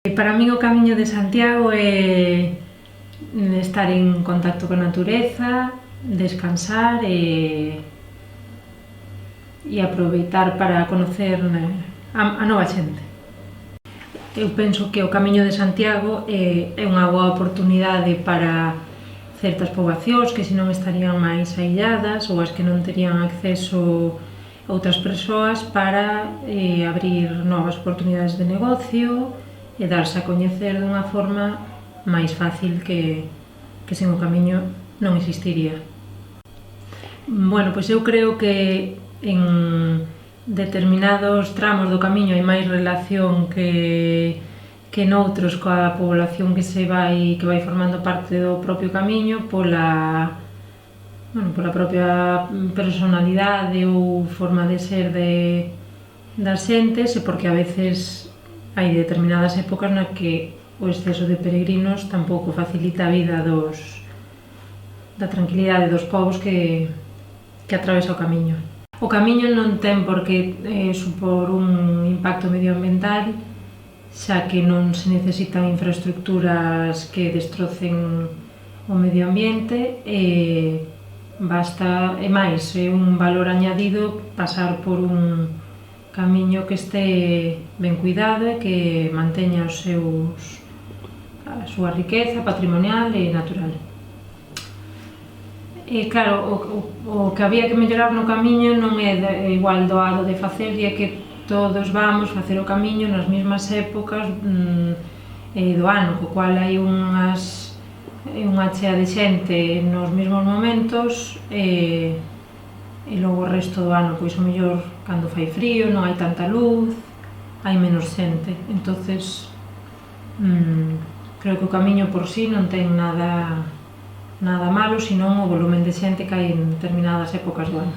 Para min o Camiño de Santiago é estar en contacto con a natureza, descansar e aproveitar para conocer a nova xente. Eu penso que o Camiño de Santiago é unha boa oportunidade para certas poboacións que senón estarían máis ailladas ou as que non terían acceso a outras persoas para abrir novas oportunidades de negocio e darse a coñecer dunha forma máis fácil que sen o Camiño non existiría. Bueno, pois eu creo que en determinados tramos do Camiño hai máis relación que noutros coa población que vai formando parte do propio Camiño pola propia personalidade ou forma de ser das xentes e porque a veces hai determinadas épocas na que o exceso de peregrinos tampouco facilita a vida da tranquilidade dos povos que atravesa o Camiño. O Camiño non ten por que supor un impacto medioambiental, xa que non se necesitan infraestructuras que destrocen o medio ambiente e máis, é un valor añadido pasar por un camiño que este ben cuidado e que manteña a súa riqueza patrimonial e natural. E claro, o que había que mellorar no Camiño non é igual doado de facer, e é que todos vamos facer o Camiño nas mesmas épocas do ano, co cual hai unha chea de xente nos mesmos momentos e logo o resto do ano, pois o mellor cando fai frío, non hai tanta luz, hai menos xente. Entonces, creo que o Camiño por si non ten nada malo, senón o volumen de xente que hai en determinadas épocas do ano.